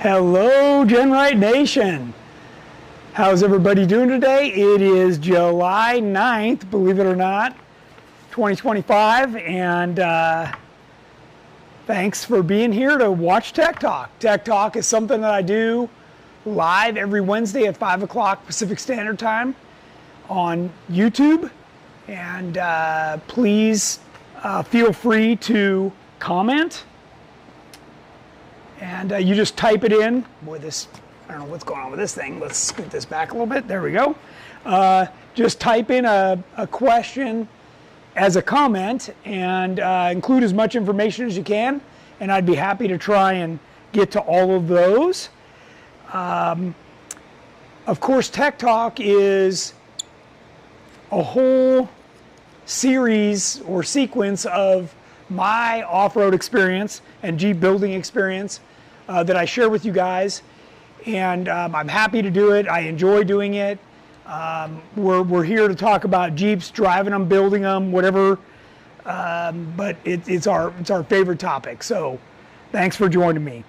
Hello, GenRight Nation. How's everybody doing today? It is July 9th, believe it or not, 2025, and thanks for being here to watch Tech Talk. Tech Talk is something that I do live every Wednesday at 5 o'clock Pacific Standard Time on YouTube, and please feel free to comment. And you just type it in. Boy, this, I don't know what's going on with this thing. Let's scoot this back a little bit. There we go. Just type in a question as a comment and include as much information as you can. And I'd be happy to try and get to all of those. Of course, Tech Talk is a whole series or sequence of my off-road experience and Jeep building experience that I share with you guys, and I'm happy to do it. I enjoy doing it. We're here to talk about Jeeps, driving them, building them, whatever. But it's our favorite topic. So thanks for joining me.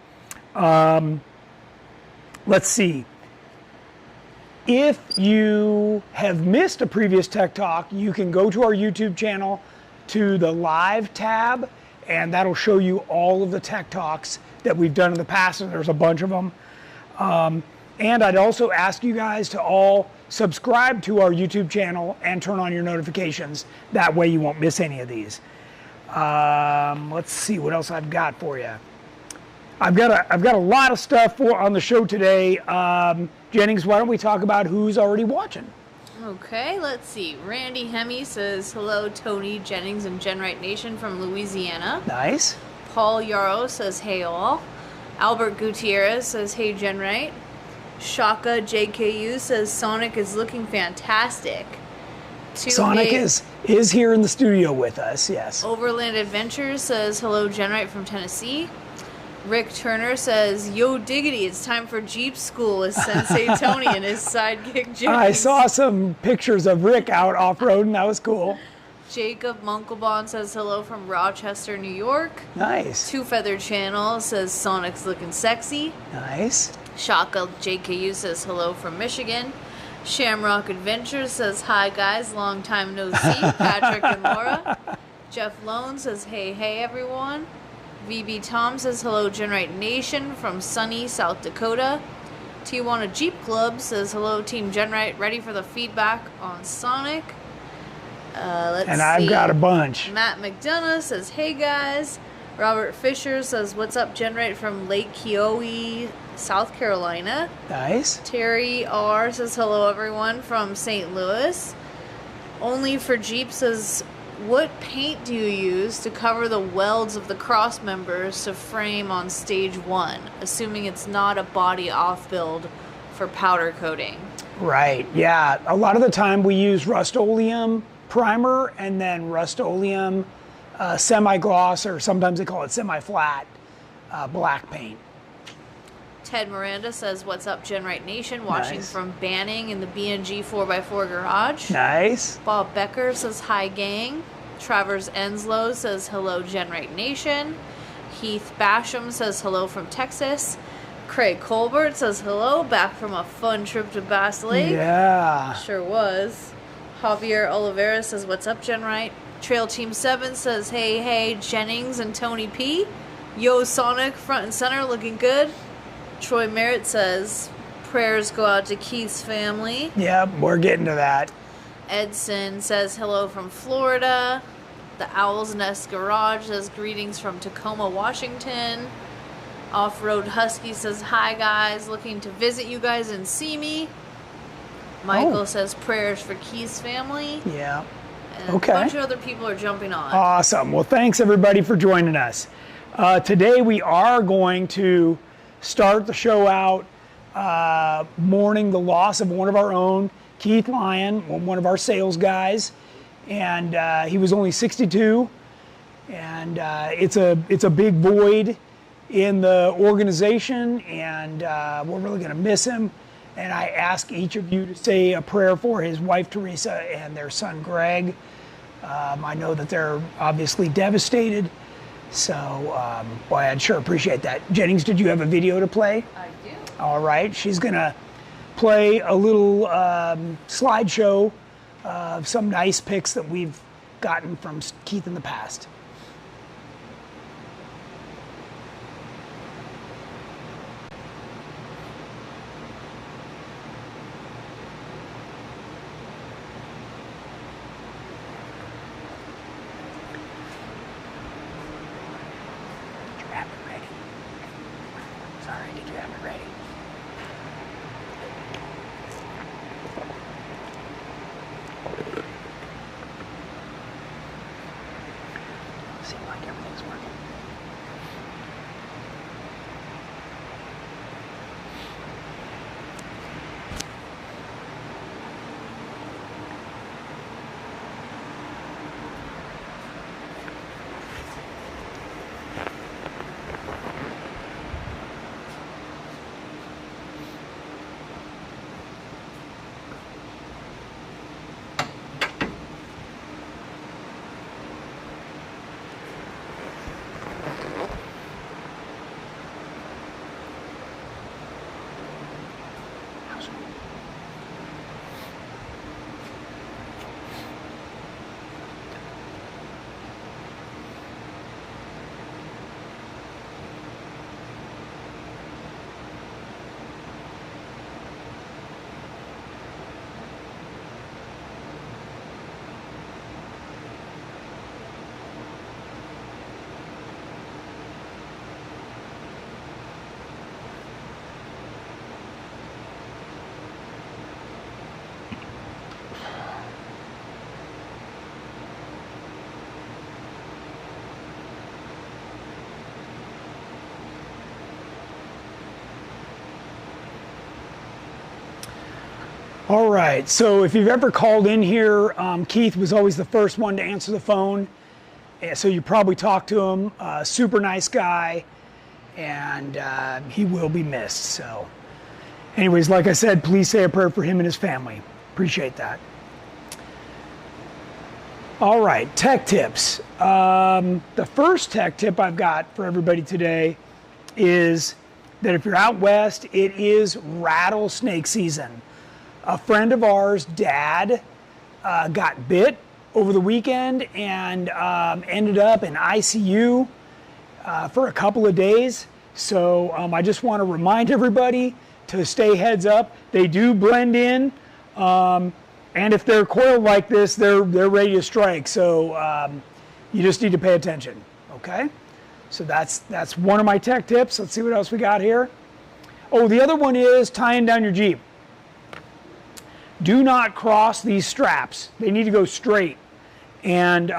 Let's see. If you have missed a previous Tech Talk, you can go to our YouTube channel to the live tab, and that'll show you all of the Tech Talks that we've done in the past, and there's a bunch of them. And I'd also ask you guys to all subscribe to our YouTube channel and turn on your notifications. That way you won't miss any of these. Let's see what else I've got for you. I've got a lot of stuff on the show today. Jennings, why don't we talk about who's already watching? Okay, let's see. Randy Hemme says, hello, Tony, Jennings, and GenRight Nation from Louisiana. Nice. Paul Yarrow says, hey, all. Albert Gutierrez says, hey, GenRight. Shaka JKU says, Sonic is looking fantastic. Sonic is here in the studio with us, yes. Overland Adventures says, hello, GenRight from Tennessee. Rick Turner says, yo diggity, it's time for Jeep school with Sensei Tony and his sidekick Jennings. I saw some pictures of Rick out off-roading. That was cool. Jacob Munkelbaum says hello from Rochester, New York. Nice. Two Feather Channel says Sonic's looking sexy. Nice. Shaka JKU says hello from Michigan. Shamrock Adventures says hi guys, long time no see. Patrick and Laura. Jeff Lone says hey everyone. VB Tom says hello GenRight Nation from sunny South Dakota. Tijuana Jeep Club says hello Team GenRight, ready for the feedback on Sonic. And I've got a bunch. Matt McDonough says hey guys. Robert Fisher says what's up GenRight from Lake Keowee, South Carolina. Nice. Terry R says hello everyone from St. Louis. Only for Jeep says, what paint do you use to cover the welds of the cross members to frame on stage 1, assuming it's not a body off build for powder coating? Right, yeah. A lot of the time we use Rust-Oleum primer and then Rust-Oleum semi-gloss, or sometimes they call it semi-flat black paint. Ted Miranda says, what's up GenRight Nation, watching Nice. from Banning in the B&G 4x4 garage. Nice. Bob Becker says hi gang. Travers Enslow says hello GenRight Nation. Heath Basham says hello from Texas. Craig Colbert says hello, back from a fun trip to Bass Lake. Yeah. Sure was. Javier Oliveira says what's up GenRight. Trail Team 7 says hey Jennings and Tony P. Yo Sonic front and center looking good. Troy Merritt says prayers go out to Keith's family. Yep, we're getting to that. Edson says hello from Florida. The Owl's Nest Garage says greetings from Tacoma, Washington. Off-Road Husky says hi guys, looking to visit you guys and see me. Michael says prayers for Keith's family. Yeah. And Okay. a bunch of other people are jumping on. Awesome. Well, thanks everybody for joining us. Today we are going to start the show out mourning the loss of one of our own, Keith Lyon, one of our sales guys, and he was only 62, and it's a big void in the organization, and we're really going to miss him. And I ask each of you to say a prayer for his wife Teresa and their son Greg. I know that they're obviously devastated. So, boy, I'd sure appreciate that. Jennings, did you have a video to play? I All right, she's gonna play a little slideshow of some nice pics that we've gotten from Keith in the past. All right, so if you've ever called in here, Keith was always the first one to answer the phone. So you probably talked to him, super nice guy, and he will be missed. So anyways, like I said, please say a prayer for him and his family. Appreciate that. All right, tech tips. The first tech tip I've got for everybody today is that if you're out west, it is rattlesnake season. A friend of ours, Dad, got bit over the weekend and ended up in ICU for a couple of days. So I just want to remind everybody to stay heads up. They do blend in, and if they're coiled like this, they're ready to strike. So you just need to pay attention, okay? So that's one of my tech tips. Let's see what else we got here. Oh, the other one is tying down your Jeep. Do not cross these straps. They need to go straight. And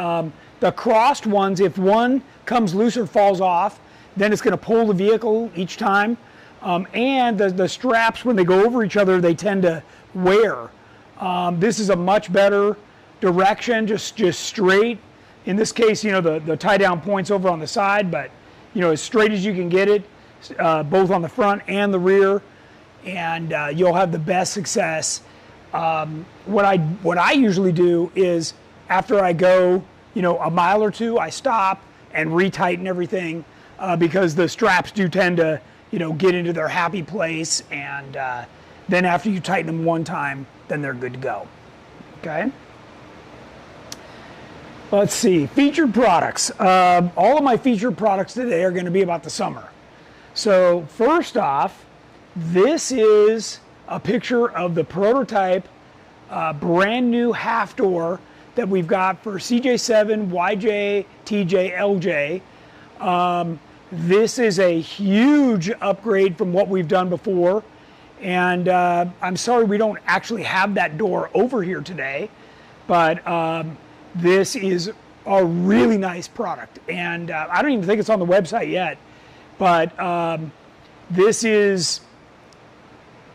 the crossed ones, if one comes loose or falls off, then it's going to pull the vehicle each time. And the straps, when they go over each other, they tend to wear. This is a much better direction, just straight. In this case, you know, the tie down point's over on the side, but you know, as straight as you can get it, both on the front and the rear, and you'll have the best success. What I usually do is after I go, you know, a mile or two, I stop and retighten everything because the straps do tend to, you know, get into their happy place, and then after you tighten them one time, then they're good to go. Okay. Let's see, featured products. All of my featured products today are going to be about the summer. So first off, this is a picture of the prototype brand new half door that we've got for CJ7, YJ, TJ, LJ. This is a huge upgrade from what we've done before, and I'm sorry we don't actually have that door over here today, but this is a really nice product, and I don't even think it's on the website yet, but this is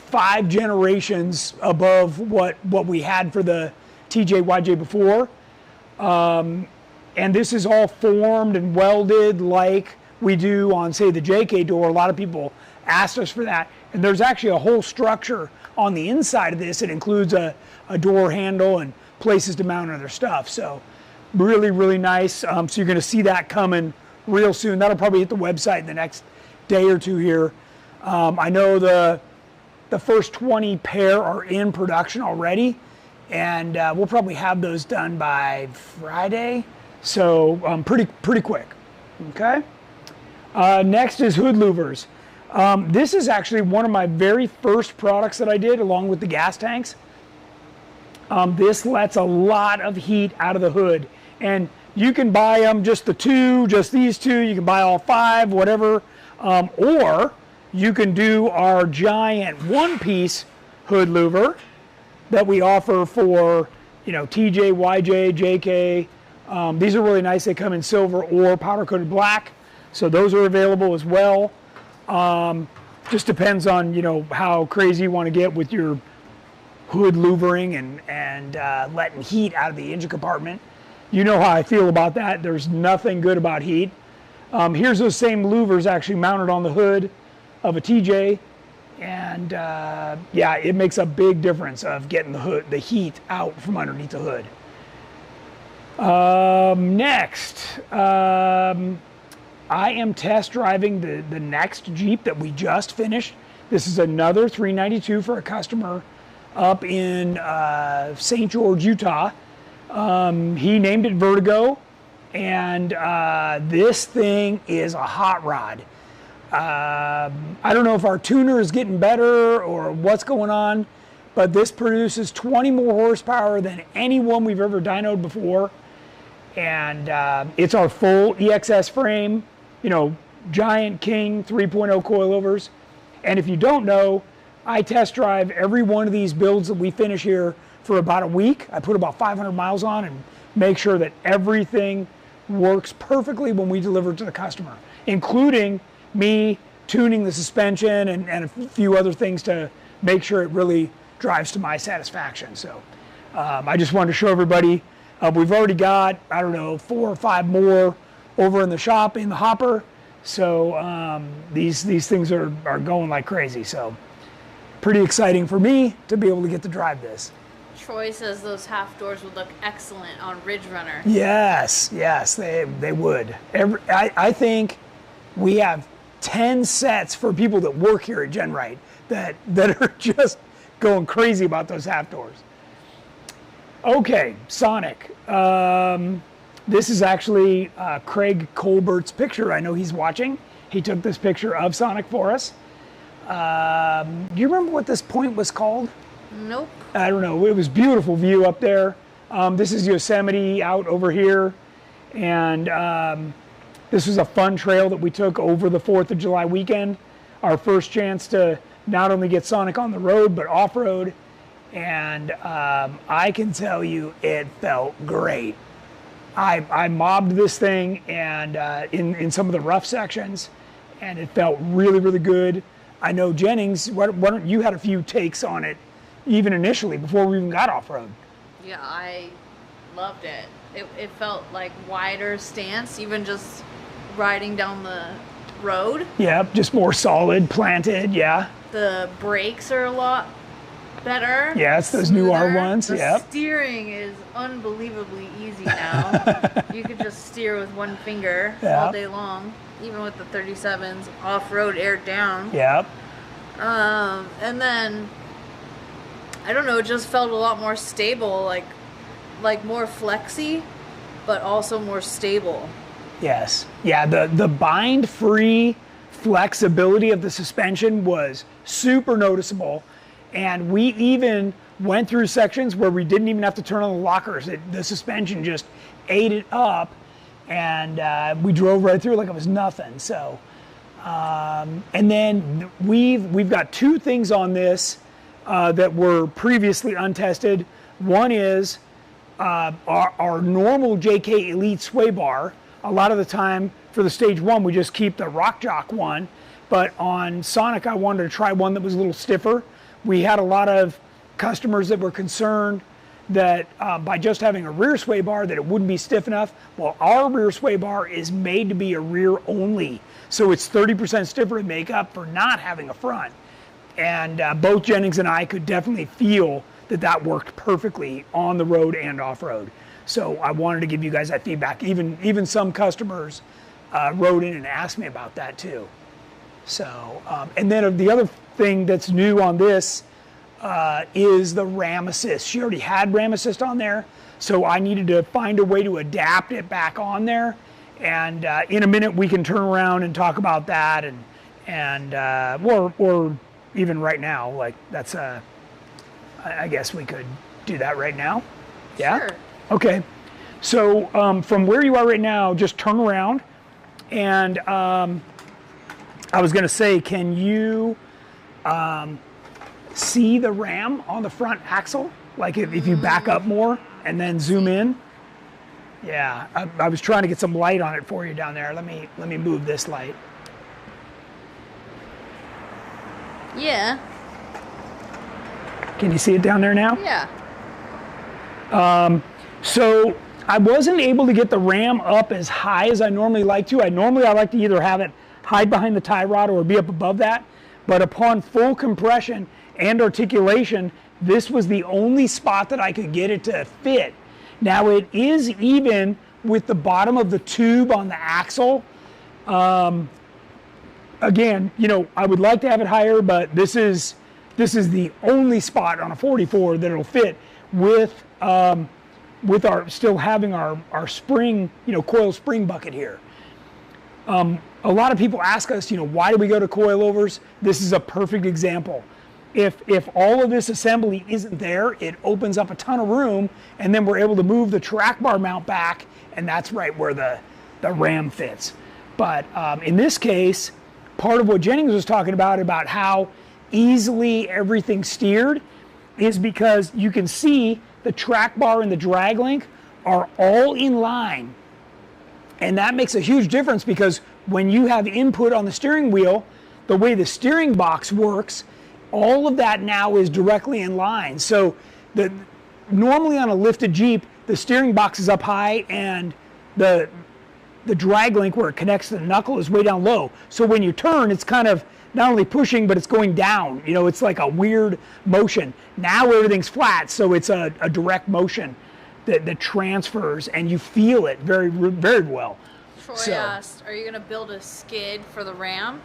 5 generations above what we had for the TJ, YJ before. And this is all formed and welded like we do on, say, the JK door. A lot of people asked us for that. And there's actually a whole structure on the inside of this. It includes a door handle and places to mount other stuff. So really, really nice. So you're going to see that coming real soon. That'll probably hit the website in the next day or two here. I know the first 20 pair are in production already, and we'll probably have those done by Friday, so pretty quick. Okay. Next is hood louvers. This is actually one of my very first products that I did along with the gas tanks. This lets a lot of heat out of the hood, and you can buy them just the two, just these two. You can buy all 5, whatever, or you can do our giant one-piece hood louver that we offer for, TJ, YJ, JK. These are really nice. They come in silver or powder-coated black, so those are available as well. Just depends on, how crazy you want to get with your hood louvering and letting heat out of the engine compartment. You know how I feel about that. There's nothing good about heat. Here's those same louvers actually mounted on the hood of a TJ, and yeah, it makes a big difference of getting the heat out from underneath the hood. Next, I am test driving the next Jeep that we just finished. This is another 392 for a customer up in St. George, Utah. He named it Vertigo, and this thing is a hot rod. I don't know if our tuner is getting better or what's going on, but this produces 20 more horsepower than any one we've ever dynoed before. And it's our full EXS frame, giant King 3.0 coilovers. And if you don't know, I test drive every one of these builds that we finish here for about a week. I put about 500 miles on and make sure that everything works perfectly when we deliver it to the customer, including me tuning the suspension and a few other things to make sure it really drives to my satisfaction. So I just wanted to show everybody, we've already got, 4 or 5 more over in the shop in the hopper. So these things are going like crazy. So pretty exciting for me to be able to get to drive this. Troy says those half doors would look excellent on Ridge Runner. Yes, they would. I think we have 10 sets for people that work here at GenRight that are just going crazy about those half doors. Okay, Sonic. This is actually Craig Colbert's picture. I know he's watching. He took this picture of Sonic for us. Do you remember what this point was called? Nope. I don't know. It was beautiful view up there. This is Yosemite out over here. And this was a fun trail that we took over the 4th of July weekend. Our first chance to not only get Sonic on the road, but off-road. And I can tell you it felt great. I mobbed this thing and in some of the rough sections, and it felt really, really good. I know Jennings, why don't you had a few takes on it even initially before we even got off-road. Yeah, I loved it. It felt like wider stance, even just riding down the road. Yeah, just more solid, planted, yeah. The brakes are a lot better. Yeah, it's those new R1s, The steering is unbelievably easy now. You could just steer with one finger all day long, even with the 37s, off-road aired down. Yep. And then, I don't know, it just felt a lot more stable, like more flexy, but also more stable. Yes. Yeah, the bind-free flexibility of the suspension was super noticeable. And we even went through sections where we didn't even have to turn on the lockers. The suspension just ate it up, and we drove right through like it was nothing. So, and then we've got 2 things on this that were previously untested. One is our normal JK Elite sway bar. A lot of the time for the stage 1, we just keep the Rock Jock one. But on Sonic, I wanted to try one that was a little stiffer. We had a lot of customers that were concerned that by just having a rear sway bar that it wouldn't be stiff enough. Well, our rear sway bar is made to be a rear only. So it's 30% stiffer to make up for not having a front. And both Jennings and I could definitely feel that worked perfectly on the road and off-road. So I wanted to give you guys that feedback. Even some customers wrote in and asked me about that too. So, and then the other thing that's new on this is the RAM assist. She already had RAM assist on there, so I needed to find a way to adapt it back on there. And in a minute we can turn around and talk about that, or even right now, like that's I guess we could do that right now. Yeah. Sure. Okay. So from where you are right now, just turn around, and I was going to say, can you see the RAM on the front axle? Like if you back up more and then zoom in. Yeah, I was trying to get some light on it for you down there. Let me move this light. Yeah. Can you see it down there now? Yeah. So I wasn't able to get the RAM up as high as I normally like to. I like to either have it hide behind the tie rod or be up above that. But upon full compression and articulation, this was the only spot that I could get it to fit. Now it is even with the bottom of the tube on the axle. Again, you know, I would like to have it higher, but this is the only spot on a 44 that it'll fit with our still having our spring, you know, coil spring bucket here. A lot of people ask us, you know, why do we go to coilovers? This is a perfect example. If all of this assembly isn't there, it opens up a ton of room, and then we're able to move the track bar mount back, and that's right where the RAM fits. But in this case, part of what Jennings was talking about how easily everything's steered is because you can see the track bar and the drag link are all in line. And that makes a huge difference because when you have input on the steering wheel, the way the steering box works, all of that now is directly in line. So normally on a lifted Jeep, the steering box is up high and the drag link where it connects to the knuckle is way down low. So when you turn, it's kind of not only pushing, but it's going down. You know, it's like a weird motion. Now everything's flat, so it's a direct motion that transfers, and you feel it very, very well. Troy asked, are you going to build a skid for the RAM?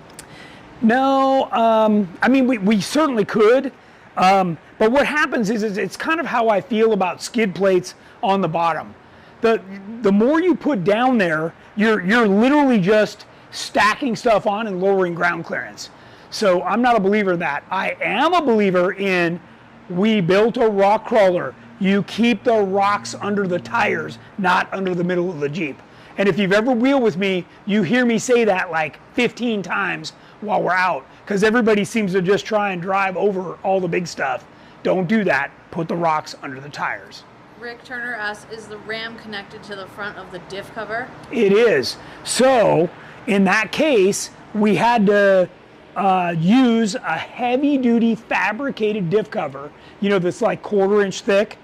No, I mean, we certainly could, but what happens is it's kind of how I feel about skid plates on the bottom. The more you put down there, you're literally just stacking stuff on and lowering ground clearance. So I'm not a believer in that. I am a believer in, we built a rock crawler. You keep the rocks under the tires, not under the middle of the Jeep. And if you've ever wheeled with me, you hear me say that like 15 times while we're out, because everybody seems to just try and drive over all the big stuff. Don't do that. Put the rocks under the tires. Rick Turner asks, is the RAM connected to the front of the diff cover? It is. So in that case, we had to use a heavy-duty fabricated diff cover, you know, that's like 1/4 inch thick.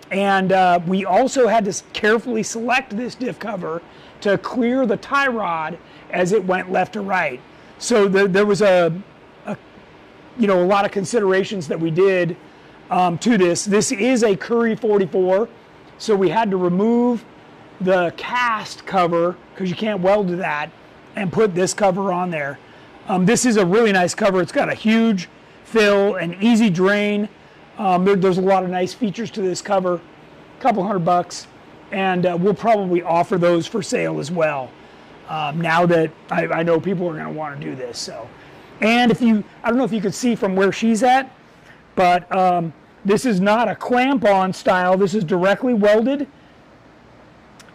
And we also had to carefully select this diff cover to clear the tie rod as it went left to right. So there was a lot of considerations that we did to this. This is a Curry 44, so we had to remove the cast cover because you can't weld to that and put this cover on there. This is a really nice cover. It's got a huge fill, an easy drain. There's a lot of nice features to this cover, a couple $100, and we'll probably offer those for sale as well. Now that I know people are going to want to do this. So, and I don't know if you could see from where she's at, but this is not a clamp-on style. This is directly welded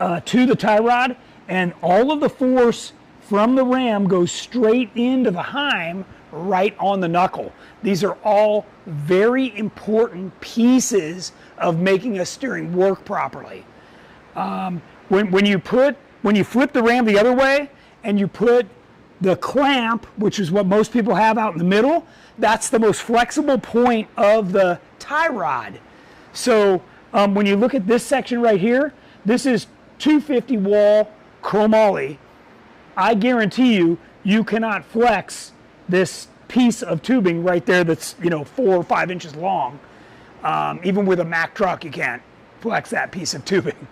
to the tie rod, and all of the force from the ram goes straight into the heim right on the knuckle. These are all very important pieces of making a steering work properly. When you flip the ram the other way and you put the clamp, which is what most people have out in the middle, that's the most flexible point of the tie rod. So when you look at this section right here, this is 250 wall chromoly. I guarantee you cannot flex this piece of tubing right there that's 4 or 5 inches long. Even with a Mack truck, you can't flex that piece of tubing.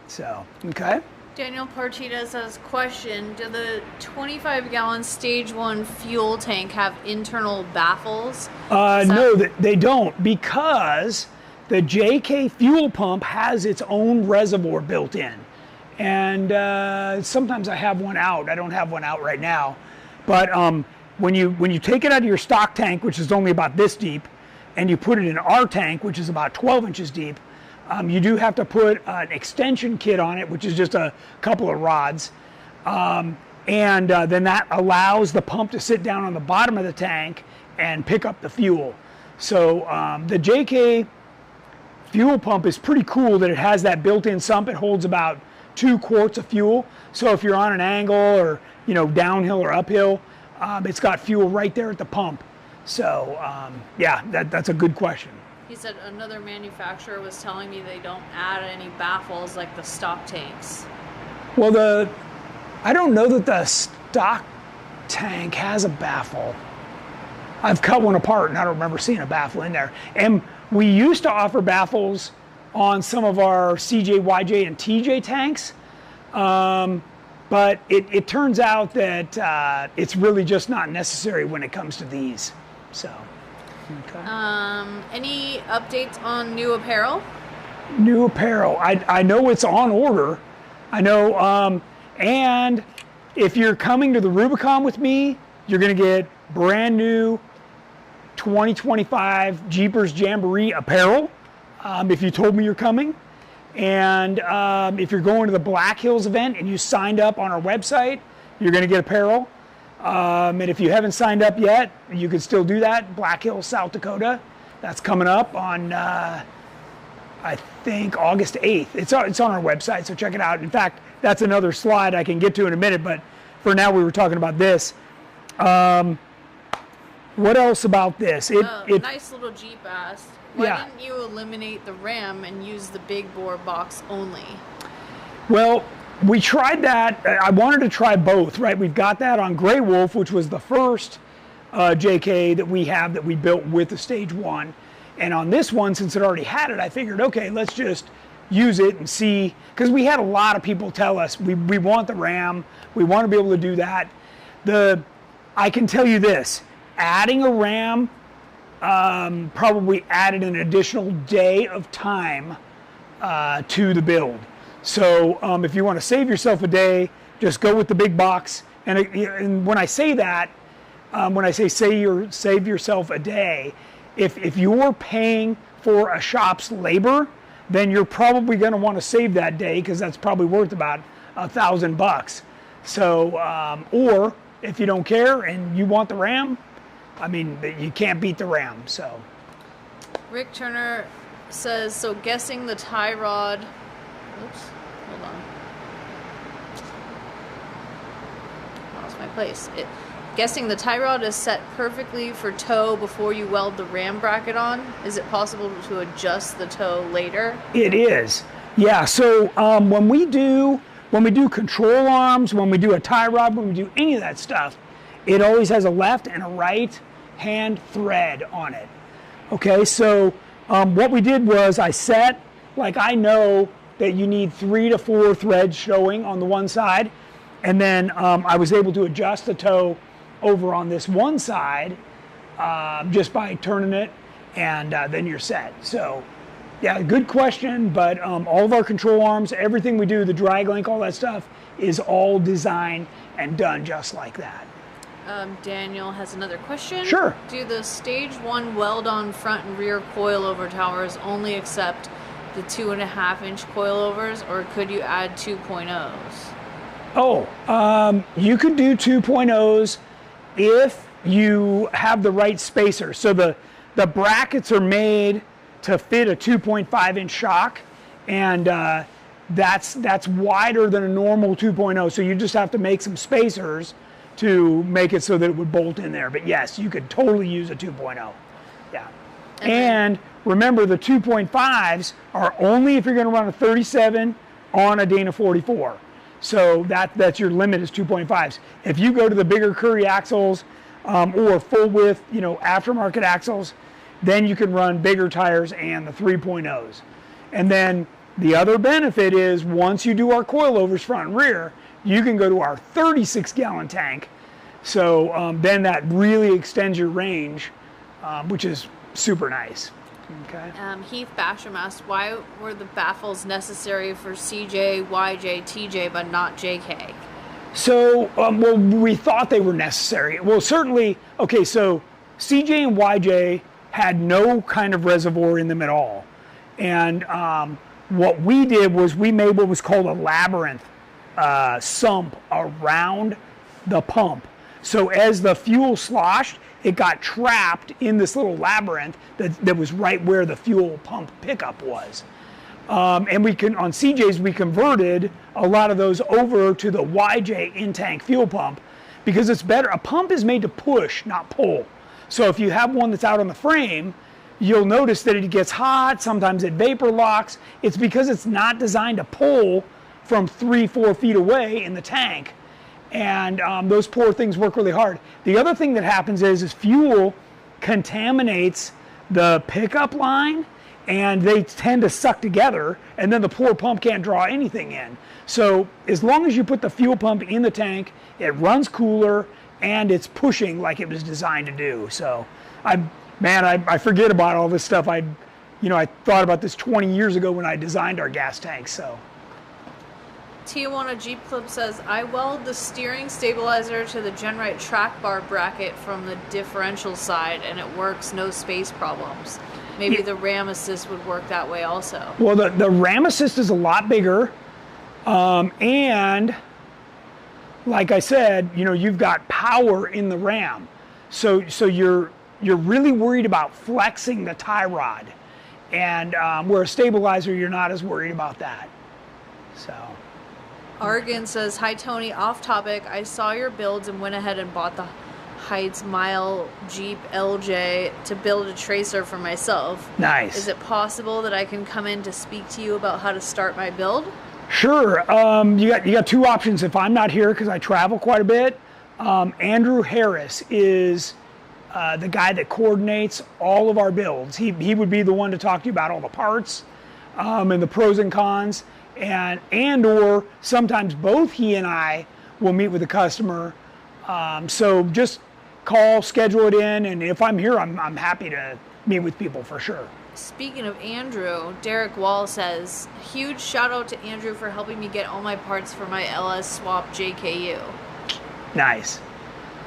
So, okay. Daniel Partita says, question, do the 25-gallon stage 1 fuel tank have internal baffles? No, they don't, because the JK fuel pump has its own reservoir built in. And sometimes I have one out. I don't have one out right now. But when you take it out of your stock tank, which is only about this deep, and you put it in our tank, which is about 12 inches deep, you do have to put an extension kit on it, which is just a couple of rods. Then that allows the pump to sit down on the bottom of the tank and pick up the fuel. So the JK fuel pump is pretty cool that it has that built-in sump. It holds about 2 quarts of fuel. So if you're on an angle or downhill or uphill, it's got fuel right there at the pump. So yeah, that's a good question. He said another manufacturer was telling me they don't add any baffles like the stock tanks. Well, I don't know that the stock tank has a baffle. I've cut one apart and I don't remember seeing a baffle in there. And we used to offer baffles on some of our CJ, YJ, and TJ tanks. But it turns out that it's really just not necessary when it comes to these. So, okay. Any updates on new apparel? New apparel. I know it's on order. I know. And if you're coming to the Rubicon with me, you're going to get brand new 2025 Jeepers Jamboree apparel. If you told me you're coming. And if you're going to the Black Hills event and you signed up on our website, you're going to get apparel. And if you haven't signed up yet, you can still do that. Black Hills, South Dakota. That's coming up on, I think, August 8th. It's on our website, so check it out. In fact, that's another slide I can get to in a minute, but for now we were talking about this. What else about this? Nice little Jeep asked, why didn't you eliminate the Ram and use the big bore box only? Well, we tried that. I wanted to try both, right? We've got that on Grey Wolf, which was the first JK that we have that we built with the Stage 1. And on this one, since it already had it, I figured, okay, let's just use it and see. Because we had a lot of people tell us, we want the Ram. We want to be able to do that. I can tell you this, adding a Ram probably added an additional day of time to the build. So if you want to save yourself a day, just go with the big box. And when I say that, when I say save yourself a day, if you're paying for a shop's labor, then you're probably going to want to save that day because that's probably worth about $1,000. So, or if you don't care and you want the Ram, I mean, you can't beat the Ram. So, Rick Turner says, so guessing the tie rod. Oops, hold on. Lost my place. Guessing the tie rod is set perfectly for toe before you weld the Ram bracket on. Is it possible to adjust the toe later? It is. Yeah. So when we do control arms, when we do a tie rod, when we do any of that stuff, it always has a left and a right hand thread on it. Okay. So what we did was I set, like, I know that you need 3 to 4 threads showing on the one side, and then I was able to adjust the toe over on this one side just by turning it, and then you're set. So yeah, good question, but all of our control arms, everything we do, the drag link, all that stuff is all designed and done just like that. Daniel has another question. Sure. Do the Stage 1 weld-on front and rear coilover towers only accept the 2.5-inch coilovers, or could you add 2.0s? Oh, you could do 2.0s if you have the right spacer. So the brackets are made to fit a 2.5-inch shock, and that's wider than a normal 2.0. So you just have to make some spacers to make it so that it would bolt in there. But yes, you could totally use a 2.0. Yeah. And remember, the 2.5s are only if you're going to run a 37 on a Dana 44. So that's your limit is 2.5s. If you go to the bigger Curry axles or full width, aftermarket axles, then you can run bigger tires and the 3.0s. And then The other benefit is once you do our coilovers front and rear, you can go to our 36-gallon tank. So then that really extends your range, which is super nice. Okay. Heath Basham asked, why were the baffles necessary for CJ, YJ, TJ, but not JK? So, well, we thought they were necessary. Well, certainly, okay, so CJ and YJ had no kind of reservoir in them at all. And what we did was we made what was called a labyrinth sump around the pump. So as the fuel sloshed, it got trapped in this little labyrinth that was right where the fuel pump pickup was. And we can, on CJs, we converted a lot of those over to the YJ in-tank fuel pump because it's better. A pump is made to push, not pull. So if you have one that's out on the frame, you'll notice that it gets hot, sometimes it vapor locks. It's because it's not designed to pull from 3-4 feet away in the tank. And those poor things work really hard. The other thing that happens is fuel contaminates the pickup line, and they tend to suck together, and then the poor pump can't draw anything in. So as long as you put the fuel pump in the tank, it runs cooler, and it's pushing like it was designed to do. So I forget about all this stuff. I thought about this 20 years ago when I designed our gas tanks. So. Tijuana Jeep Clip says, I weld the steering stabilizer to the GenRight track bar bracket from the differential side, and it works, no space problems. Maybe the RAM assist would work that way also. Well, the RAM assist is a lot bigger, and like I said, you've got power in the RAM, so you're really worried about flexing the tie rod, and where a stabilizer, you're not as worried about that. So. Argan says, hi Tony, off topic, I saw your builds and went ahead and bought the Heights Mile Jeep LJ to build a tracer for myself. Nice. Is it possible that I can come in to speak to you about how to start my build? Sure. You got two options. If I'm not here because I travel quite a bit, Andrew Harris is the guy that coordinates all of our builds. He would be the one to talk to you about all the parts and the pros and cons. And or sometimes both he and I will meet with the customer. So just call, schedule it in, and if I'm here, I'm happy to meet with people for sure. Speaking of Andrew, Derek Wall says, huge shout out to Andrew for helping me get all my parts for my LS Swap JKU. Nice.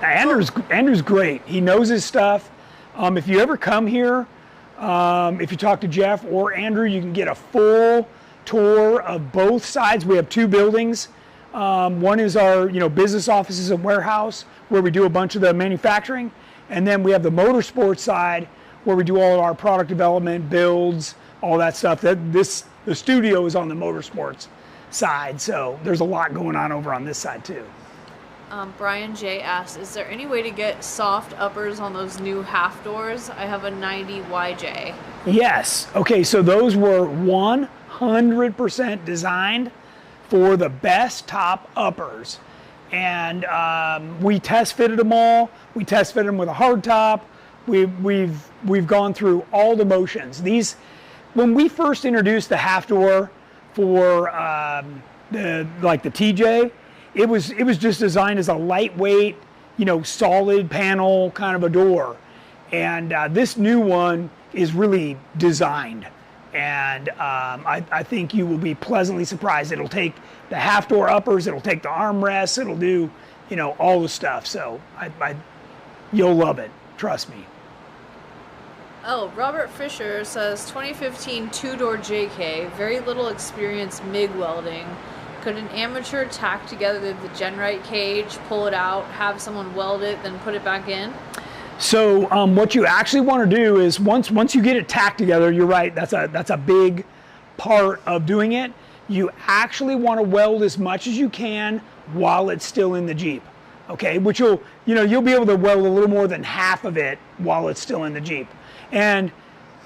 Andrew's great. He knows his stuff. If you ever come here, if you talk to Jeff or Andrew, you can get a full tour of both sides. We have two buildings. One is our business offices and warehouse where we do a bunch of the manufacturing, and then we have the motorsports side where we do all of our product development, builds, all that stuff. The studio is on the motorsports side, so there's a lot going on over on this side too. Brian J asked, is there any way to get soft uppers on those new half doors? I have a 90 YJ. Yes. Okay, so those were 100% designed for the best top uppers, and we test fitted them all. We test fitted them with a hard top. We've gone through all the motions. These, when we first introduced the half door for the TJ, it was just designed as a lightweight, solid panel kind of a door, and this new one is really designed. And I think you will be pleasantly surprised. It'll take the half door uppers, it'll take the armrests, it'll do, all the stuff. So you'll love it, trust me. Oh, Robert Fisher says 2015 two-door JK, very little experience MIG welding. Could an amateur tack together the GenRight cage, pull it out, have someone weld it, then put it back in? So what you actually want to do is once you get it tacked together, you're right, that's a big part of doing it. You actually want to weld as much as you can while it's still in the Jeep. Okay, which you'll be able to weld a little more than half of it while it's still in the Jeep. And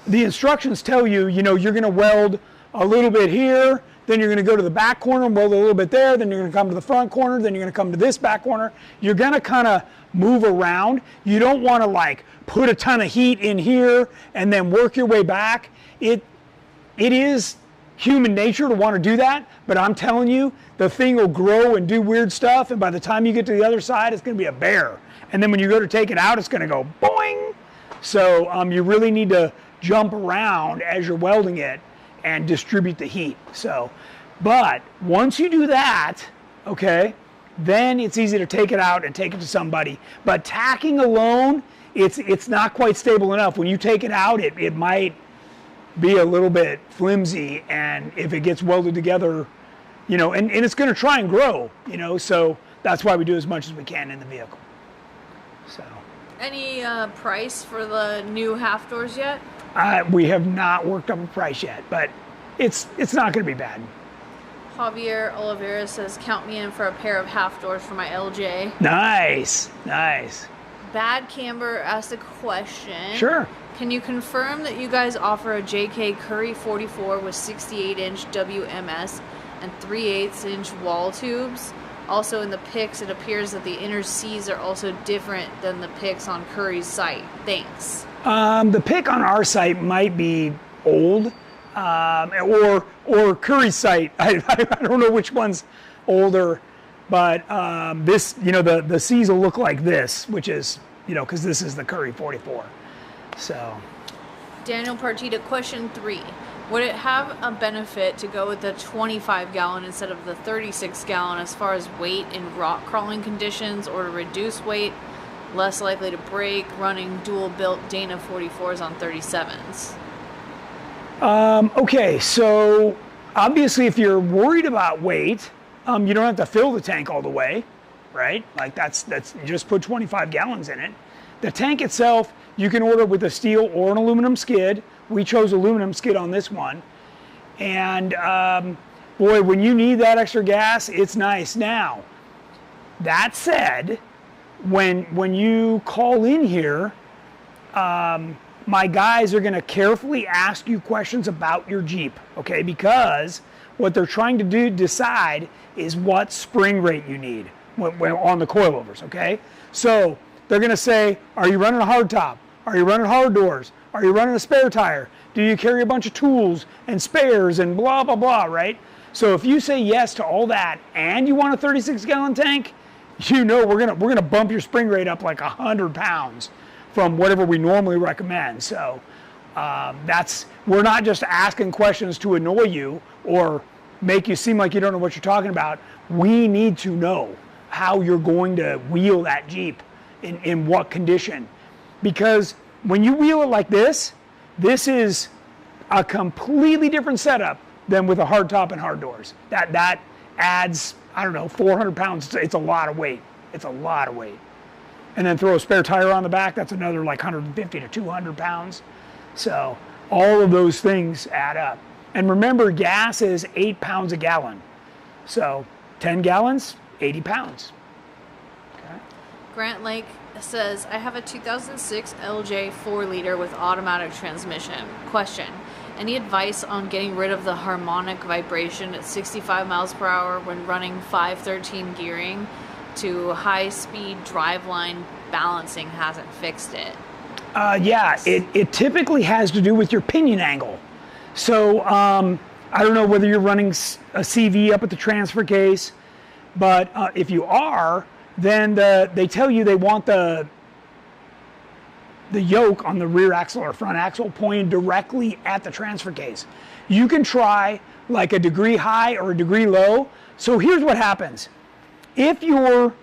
the instructions tell you, you're going to weld a little bit here, then you're going to go to the back corner and weld a little bit there, then you're going to come to the front corner, then you're going to come to this back corner. You're going to kind of move around. You don't want to put a ton of heat in here and then work your way back. It is human nature to want to do that, but I'm telling you, the thing will grow and do weird stuff, and by the time you get to the other side, it's going to be a bear. And then when you go to take it out, it's going to go boing. So you really need to jump around as you're welding it and distribute the heat. So, but once you do that, okay, then it's easy to take it out and take it to somebody. But tacking alone, it's not quite stable enough. When you take it out, it might be a little bit flimsy, and if it gets welded together, you know, and it's going to try and grow, you know, so that's why we do as much as we can in the vehicle. So. Any price for the new half doors yet? We have not worked up a price yet, but it's not going to be bad. Javier Oliveira says, count me in for a pair of half doors for my LJ. Nice, nice. Bad Camber asked a question. Sure. Can you confirm that you guys offer a JK Curry 44 with 68-inch WMS and 3/8-inch wall tubes? Also in the pics, it appears that the inner C's are also different than the pics on Curry's site. Thanks. The pic on our site might be old, or Curry's site. I don't know which one's older, but this, you know, the C's will look like this, which is, you know, because this is the Curry 44. So. Daniel Partita, question 3. Would it have a benefit to go with the 25-gallon instead of the 36-gallon as far as weight in rock crawling conditions, or to reduce weight, less likely to break, running dual-built Dana 44s on 37s? Okay, so obviously if you're worried about weight, you don't have to fill the tank all the way, right? Like that's you just put 25 gallons in it. The tank itself, you can order with a steel or an aluminum skid. We chose aluminum skid on this one. And boy, when you need that extra gas, it's nice. Now, that said, when you call in here, my guys are gonna carefully ask you questions about your Jeep, okay? Because what they're trying to decide is what spring rate you need on the coilovers, okay? So they're gonna say, are you running a hard top? Are you running hard doors? Are you running a spare tire? Do you carry a bunch of tools and spares and blah, blah, blah, right? So if you say yes to all that and you want a 36-gallon tank, you know we're gonna bump your spring rate up like 100 pounds from whatever we normally recommend. So we're not just asking questions to annoy you or make you seem like you don't know what you're talking about. We need to know how you're going to wheel that Jeep in what condition. Because when you wheel it like this is a completely different setup than with a hard top and hard doors. That adds, I don't know, 400 pounds. It's a lot of weight. It's a lot of weight. And then throw a spare tire on the back, that's another like 150 to 200 pounds. So all of those things add up. And remember, gas is 8 pounds a gallon. So 10 gallons, 80 pounds. Okay. Grant Lake says, I have a 2006 LJ 4-liter with automatic transmission. Question, any advice on getting rid of the harmonic vibration at 65 miles per hour when running 513 gearing to high-speed driveline balancing hasn't fixed it? Yeah, it typically has to do with your pinion angle. So I don't know whether you're running a CV up at the transfer case, but if you are, then they tell you they want the yoke on the rear axle or front axle pointed directly at the transfer case. You can try like a degree high or a degree low. So here's what happens. If your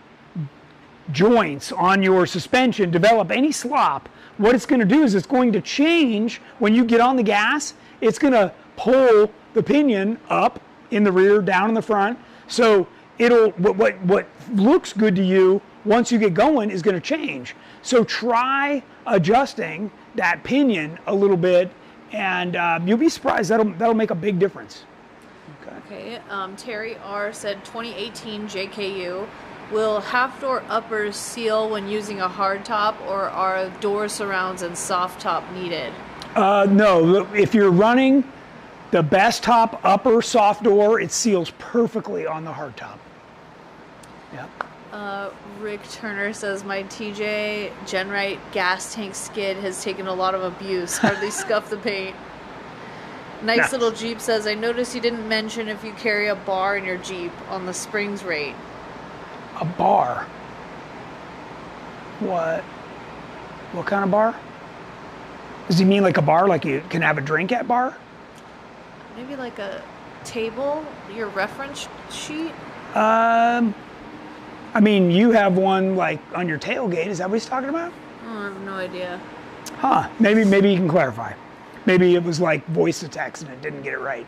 joints on your suspension develop any slop, what it's going to do is it's going to change when you get on the gas. It's going to pull the pinion up in the rear, down in the front. So it'll what looks good to you once you get going is going to change. So try adjusting that pinion a little bit, and you'll be surprised. That'll make a big difference. Okay. Terry R said 2018 JKU. Will half door uppers seal when using a hard top, or are door surrounds and soft top needed? No. If you're running the best top upper soft door, it seals perfectly on the hard top. Yeah. Rick Turner says, my TJ GenRight gas tank skid has taken a lot of abuse. Hardly scuff the paint. Nice No. Little Jeep says, I noticed you didn't mention if you carry a bar in your Jeep on the springs rate. A bar. What? What kind of bar? Does he mean like a bar, like you can have a drink at bar? Maybe like a table, your reference sheet? I mean, you have one like on your tailgate. Is that what he's talking about? Oh, I have no idea. Huh. Maybe you can clarify. Maybe it was like voice to text and it didn't get it right.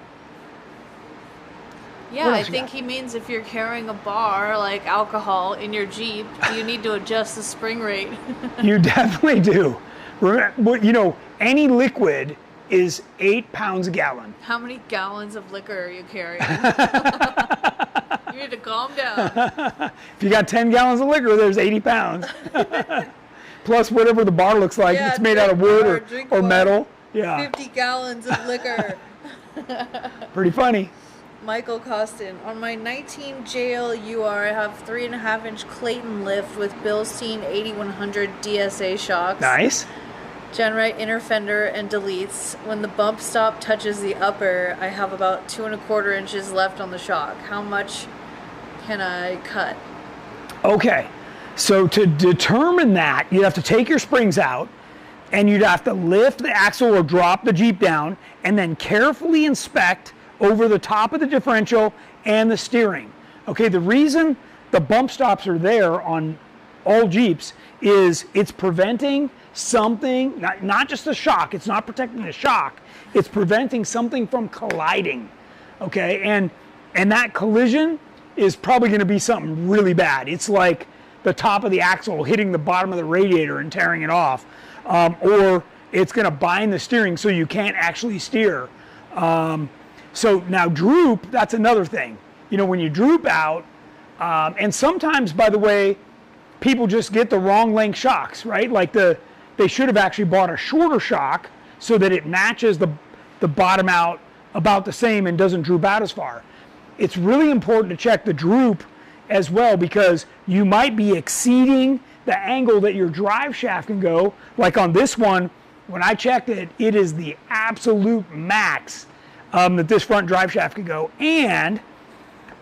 Yeah, What I else you think got? he means if you're carrying a bar, like alcohol, in your Jeep, you need to adjust the spring rate. You definitely do. You know, any liquid is 8 pounds a gallon. How many gallons of liquor are you carrying? You need to calm down. If you got 10 gallons of liquor, there's 80 pounds. Plus whatever the bar looks like. Yeah, It's made out of drink wood bar, drink or bar. metal. Yeah, 50 gallons of liquor. pretty funny. Michael Costin. On my 19 JLUR, I have 3.5-inch Clayton lift with Bilstein 8100 DSA shocks. Nice. GenRight inner fender and deletes. When the bump stop touches the upper, I have about 2.25 inches left on the shock. How much can I cut? Okay, so to determine that, you'd have to take your springs out and you'd have to lift the axle or drop the Jeep down and then carefully inspect over the top of the differential and the steering. Okay, the reason the bump stops are there on all Jeeps is it's preventing something, not just the shock, it's not protecting the shock, it's preventing something from colliding. Okay, and that collision is probably going to be something really bad. It's like the top of the axle hitting the bottom of the radiator and tearing it off, or it's going to bind the steering so you can't actually steer. So now droop, that's another thing. You know, when you droop out, and sometimes, by the way, people just get the wrong length shocks, right? Like they should have actually bought a shorter shock so that it matches the bottom out about the same and doesn't droop out as far. It's really important to check the droop as well because you might be exceeding the angle that your drive shaft can go. Like on this one, when I checked it, it is the absolute max that this front drive shaft could go. And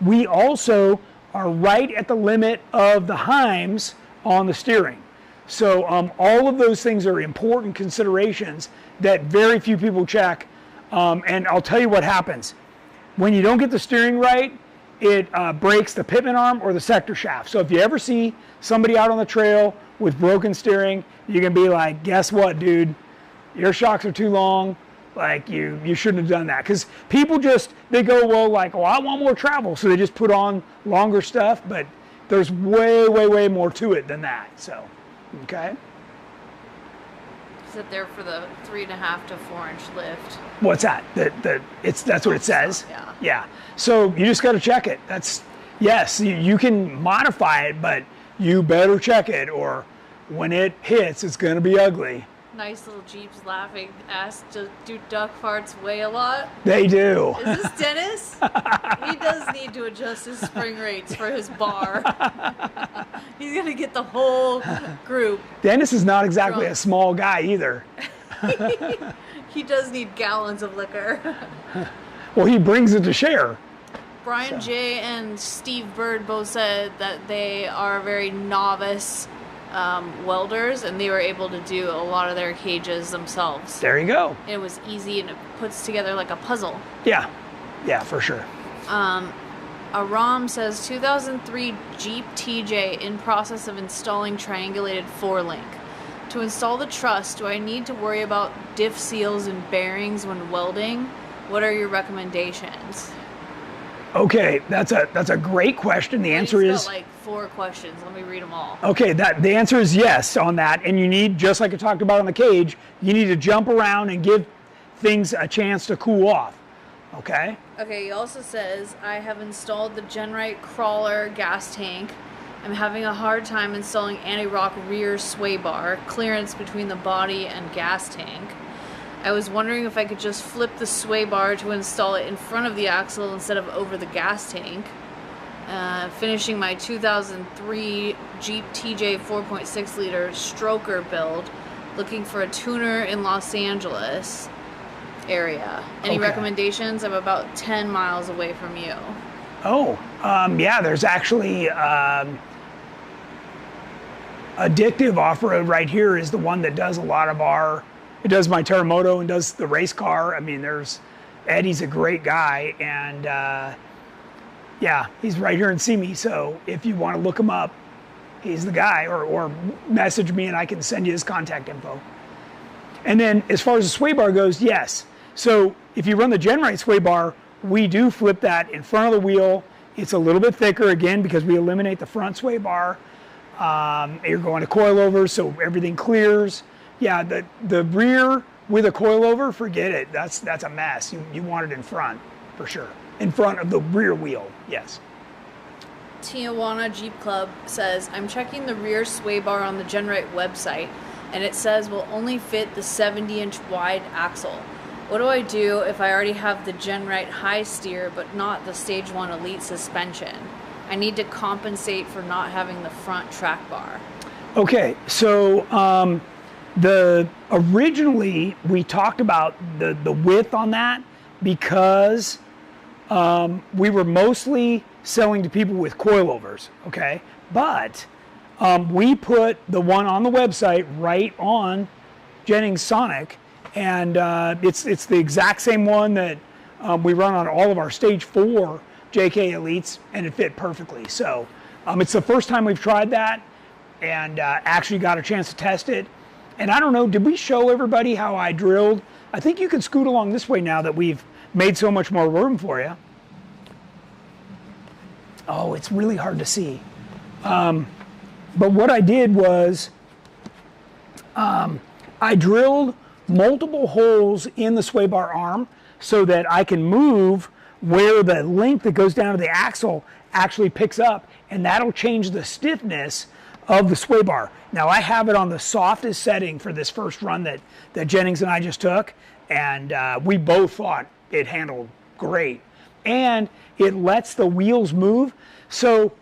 we also are right at the limit of the Heims on the steering. So all of those things are important considerations that very few people check. And I'll tell you what happens. When you don't get the steering right, it breaks the pitman arm or the sector shaft. So if you ever see somebody out on the trail with broken steering, you can be like, guess what, dude? Your shocks are too long. Like you shouldn't have done that. Because people they go, well, like, I want more travel. So they just put on longer stuff. But there's way, way, way more to it than that. So, okay. Is it there for the 3.5 to 4-inch lift? What's that? That's what it says. Yeah. Yeah. So you just got to check it. Yes, you can modify it, but you better check it, or when it hits, it's going to be ugly. Nice Little Jeep's laughing. Asked, do duck farts weigh a lot? They do. Is this Dennis? He does need to adjust his spring rates for his bar. He's going to get the whole group. Dennis is not exactly Drunk. a small guy either. He does need gallons of liquor. Well, he brings it to share. Brian J. and Steve Bird both said that they are very novice welders, and they were able to do a lot of their cages themselves. There you go. It was easy, and it puts together like a puzzle. Yeah. Yeah, for sure. Aram says 2003 Jeep TJ in process of installing triangulated 4-link. To install the truss, do I need to worry about diff seals and bearings when welding? What are your recommendations? Okay, that's a great question. The answer He's is got like 4 questions. Let me read them all. okay. The answer is yes on that, and you need, just like I talked about on the cage, you need to jump around and give things a chance to cool off. Okay. Okay, he also says, I have installed the GenRight crawler gas tank. I'm having a hard time installing anti-rock rear sway bar, clearance between the body and gas tank. I was wondering if I could just flip the sway bar to install it in front of the axle instead of over the gas tank. Finishing my 2003 Jeep TJ 4.6 liter stroker build, looking for a tuner in Los Angeles. area. Any Okay. recommendations? I'm about 10 miles away from you. Oh, yeah, there's actually Addictive Off-Road right here is the one that does a lot of it does my Terremoto and does the race car. I mean, Eddie's a great guy, and yeah, he's right here in Simi, so if you want to look him up, he's the guy, or message me and I can send you his contact info. And then as far as the sway bar goes, yes. So if you run the GenRight sway bar, we do flip that in front of the wheel. It's a little bit thicker, again, because we eliminate the front sway bar. You're going to coilover, so everything clears. Yeah, the rear with a coilover, forget it. That's a mess. You want it in front, for sure. In front of the rear wheel, yes. Tijuana Jeep Club says, I'm checking the rear sway bar on the GenRight website, and it says will only fit the 70-inch wide axle. What do I do if I already have the GenRight high steer but not the Stage 1 Elite suspension? I need to compensate for not having the front track bar. Okay, so originally we talked about the width on that because we were mostly selling to people with coilovers, okay? But we put the one on the website right on Jennings Sonic, and it's the exact same one that we run on all of our Stage 4 JK Elites, and it fit perfectly. So it's the first time we've tried that, and actually got a chance to test it. And I don't know, did we show everybody how I drilled? I think you can scoot along this way now that we've made so much more room for you. Oh, it's really hard to see. But what I did was I drilled multiple holes in the sway bar arm so that I can move where the link that goes down to the axle actually picks up, and that'll change the stiffness of the sway bar. Now I have it on the softest setting for this first run that Jennings and I just took, and we both thought it handled great. And it lets the wheels move. So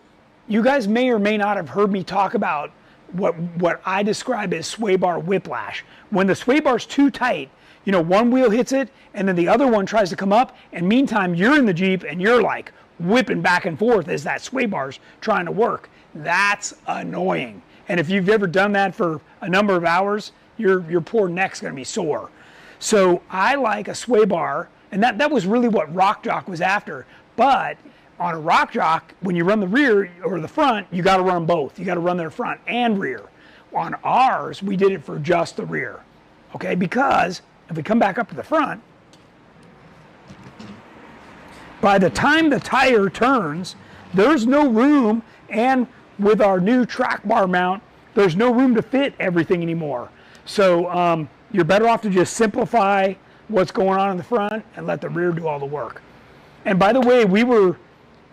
you guys may or may not have heard me talk about what I describe as sway bar whiplash. When the sway bar's too tight, you know, one wheel hits it and then the other one tries to come up, and meantime you're in the Jeep and you're like whipping back and forth as that sway bar's trying to work. That's annoying. And if you've ever done that for a number of hours, your poor neck's gonna be sore. So I like a sway bar, and that was really what Rock Jock was after. But on a Rock Jock, when you run the rear or the front, you got to run them both. You got to run their front and rear. On ours, we did it for just the rear, okay? Because if we come back up to the front, by the time the tire turns, there's no room, and with our new track bar mount, there's no room to fit everything anymore. So you're better off to just simplify what's going on in the front and let the rear do all the work. And by the way, we were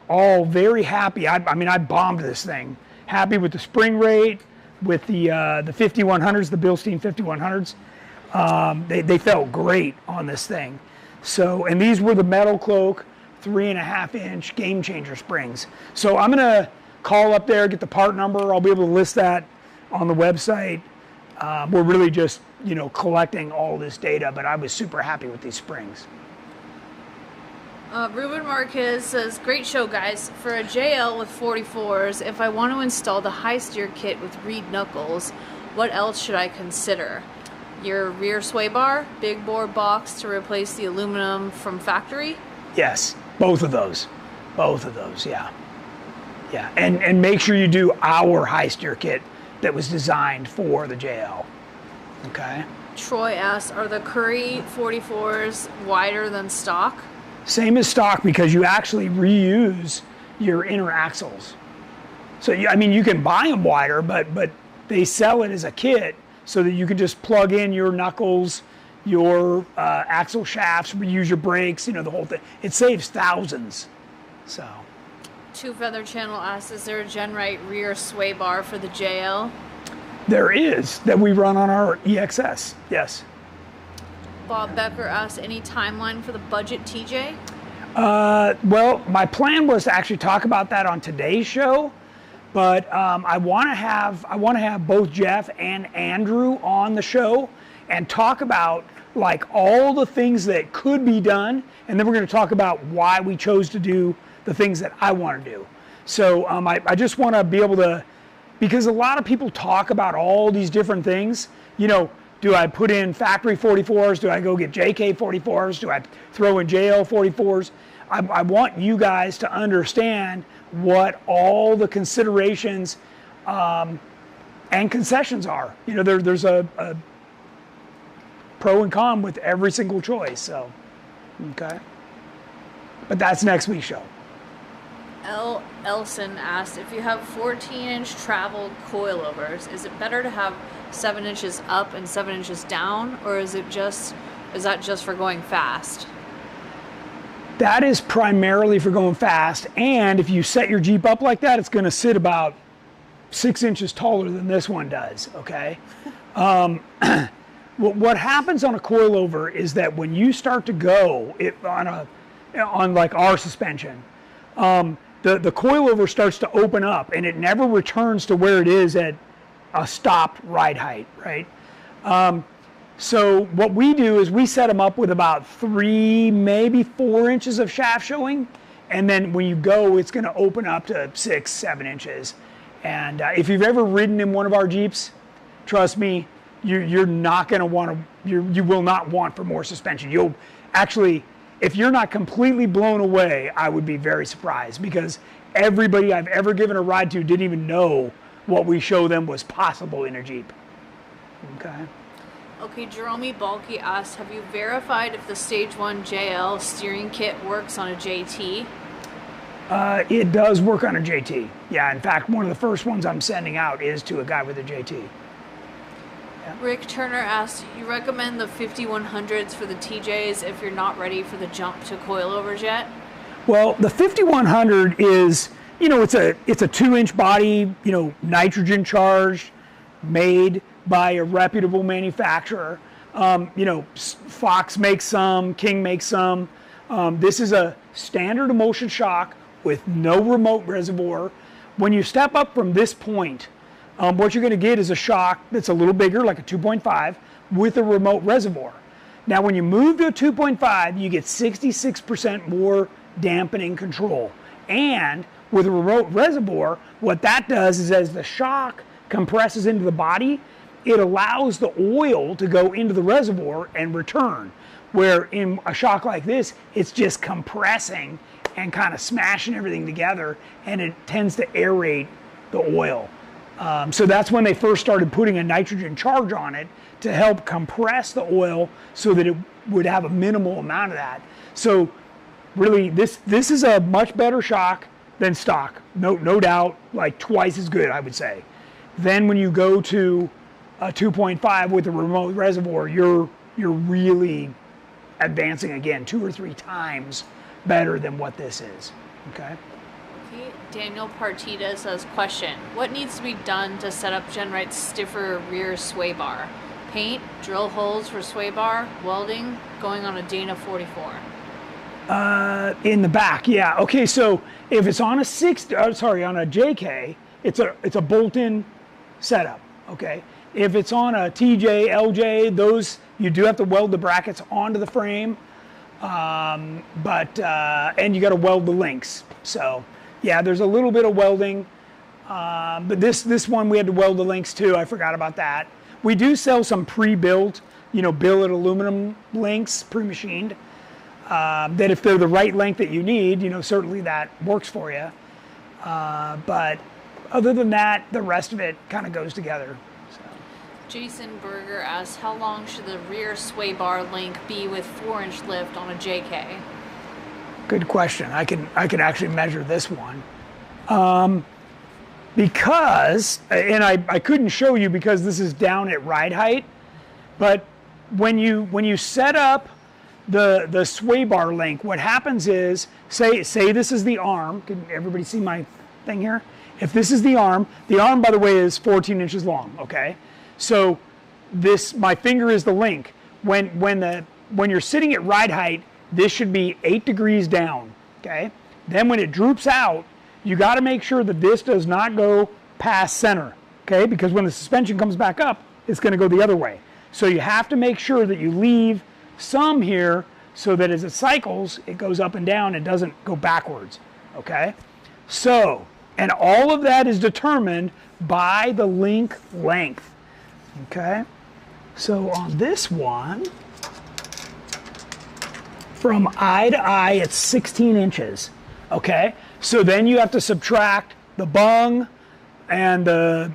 all very happy. I mean, I bombed this thing. Happy with the spring rate, with the 5100s, the Bilstein 5100s. They felt great on this thing. So, and these were the Metal Cloak 3.5-inch Game Changer springs. So I'm gonna call up there, get the part number. I'll be able to list that on the website. We're really just, you know, collecting all this data, but I was super happy with these springs. Ruben Marquez says, great show, guys. For a JL with 44s, if I want to install the high steer kit with reed knuckles, what else should I consider? Your rear sway bar, big bore box to replace the aluminum from factory? Yes, both of those. Both of those, yeah. Yeah, and make sure you do our high steer kit that was designed for the JL, okay? Troy asks, are the Curry 44s wider than stock? Same as stock, because you actually reuse your inner axles. So, I mean, you can buy them wider, but they sell it as a kit so that you can just plug in your knuckles, your axle shafts, reuse your brakes, you know, the whole thing. It saves thousands, so. Two Feather Channel asks, is there a GenRight rear sway bar for the JL? There is, that we run on our EXS, yes. Bob Becker asks, any timeline for the budget TJ? Well, my plan was to actually talk about that on today's show, but I want to have both Jeff and Andrew on the show and talk about like all the things that could be done, and then we're going to talk about why we chose to do the things that I want to do. So I just want to be able to, because a lot of people talk about all these different things. You know, do I put in factory 44s? Do I go get JK 44s? Do I throw in JL 44s? I want you guys to understand what all the considerations and concessions are. You know, there's a pro and con with every single choice. So, okay. But that's next week's show. Elson asked, if you have 14-inch travel coilovers, is it better to have 7 inches up and 7 inches down, or is that just for going fast? That is primarily for going fast, and if you set your Jeep up like that, it's going to sit about 6 inches taller than this one does, okay? What happens on a coilover is that when you start to go on like our suspension, the coilover starts to open up, and it never returns to where it is at a stopped ride height, right? So what we do is we set them up with about 3, maybe 4 inches of shaft showing, and then when you go, it's going to open up to 6, 7 inches. And if you've ever ridden in one of our Jeeps, trust me, you're not going to want to. You will not want for more suspension. You'll actually, if you're not completely blown away, I would be very surprised, because everybody I've ever given a ride to didn't even know what we show them was possible in a Jeep. Okay. Okay, Jerome Balky asked, have you verified if the Stage 1 JL steering kit works on a JT? It does work on a JT. Yeah, in fact, one of the first ones I'm sending out is to a guy with a JT. Yeah. Rick Turner asked, you recommend the 5100s for the TJs if you're not ready for the jump to coilovers yet? Well, the 5100 is, you know, it's a 2-inch body, you know, nitrogen charged, made by a reputable manufacturer. You know, Fox makes some, King makes some. This is a standard emulsion shock with no remote reservoir. When you step up from this point, what you're going to get is a shock that's a little bigger, like a 2.5, with a remote reservoir. Now, when you move to a 2.5, you get 66% more dampening control. And with a remote reservoir, what that does is as the shock compresses into the body, it allows the oil to go into the reservoir and return. Where in a shock like this, it's just compressing and kind of smashing everything together, and it tends to aerate the oil. So that's when they first started putting a nitrogen charge on it to help compress the oil so that it would have a minimal amount of that. So really, this is a much better shock than stock, no doubt, like twice as good, I would say. Then when you go to a 2.5 with a remote reservoir, you're really advancing again 2 or 3 times better than what this is. Okay. Okay. Daniel Partita says, question: what needs to be done to set up GenRight's stiffer rear sway bar? Paint, drill holes for sway bar, welding, going on a Dana 44. In the back, yeah. Okay, so if it's on a on a JK, it's a bolt-in setup. Okay. If it's on a TJ, LJ, those you do have to weld the brackets onto the frame, and you got to weld the links. So yeah, there's a little bit of welding, but this one we had to weld the links too. I forgot about that. We do sell some pre-built, billet aluminum links, pre-machined. That if they're the right length that you need, certainly that works for you. But other than that, the rest of it kind of goes together. So. Jason Berger asks, how long should the rear sway bar link be with 4-inch lift on a JK? Good question. I can actually measure this one. Because, and I couldn't show you because this is down at ride height, but when you set up the sway bar link, what happens is, say this is the arm. Can everybody see my thing here? If this is the arm, by the way, is 14 inches long, okay? So my finger is the link. When you're sitting at ride height, this should be 8 degrees down, okay? Then when it droops out, you got to make sure that this does not go past center, okay? Because when the suspension comes back up, it's going to go the other way. So you have to make sure that you leave some here so that as it cycles, it goes up and down, it doesn't go backwards, okay? So, and all of that is determined by the link length, okay? So on this one, from eye to eye, it's 16 inches, okay? So then you have to subtract the bung and the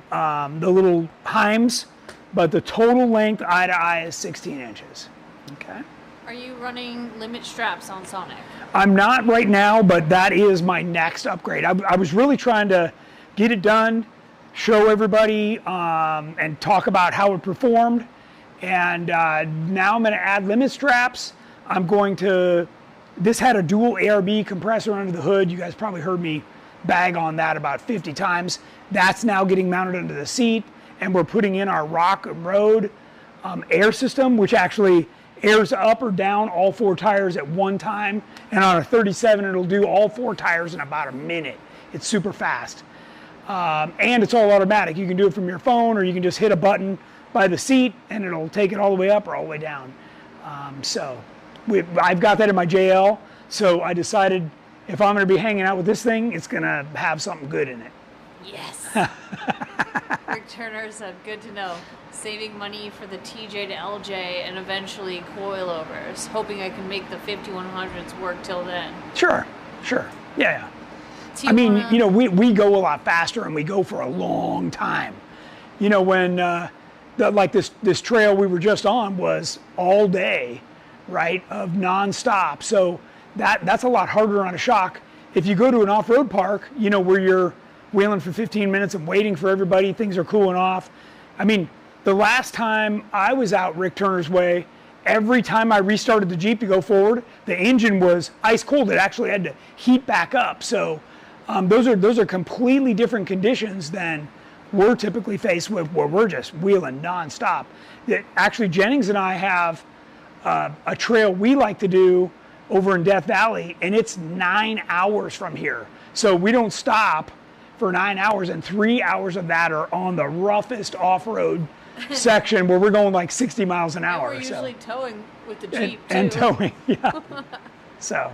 little heims, but the total length eye to eye is 16 inches, okay? Are you running limit straps on Sonic? I'm not right now, but that is my next upgrade. I was really trying to get it done, show everybody, and talk about how it performed. And now I'm going to add limit straps. I'm going to, this had a dual ARB compressor under the hood. You guys probably heard me bag on that about 50 times. That's now getting mounted under the seat, and we're putting in our rock and road air system, which actually airs up or down all 4 tires at one time. And on a 37, it'll do all 4 tires in about a minute. It's super fast. And it's all automatic. You can do it from your phone, or you can just hit a button by the seat and it'll take it all the way up or all the way down. I've got that in my JL, so I decided if I'm going to be hanging out with this thing, it's going to have something good in it. Yes. Rick Turner said, good to know. Saving money for the TJ to LJ and eventually coilovers. Hoping I can make the 5100s work till then. Sure. Yeah. I mean, you know, we go a lot faster and we go for a long time. You know, when like this trail we were just on was all day, right, of nonstop. So that's a lot harder on a shock. If you go to an off-road park, you know, where you're wheeling for 15 minutes and waiting for everybody, things are cooling off. I mean, the last time I was out Rick Turner's way, every time I restarted the Jeep to go forward, the engine was ice cold. It actually had to heat back up. So those are completely different conditions than we're typically faced with, where we're just wheeling nonstop. Actually, Jennings and I have a trail we like to do over in Death Valley, and it's 9 hours from here. So we don't stop for 9 hours, and 3 hours of that are on the roughest off-road section where we're going like 60 miles an hour. We're usually towing with the Jeep, and towing, yeah. So.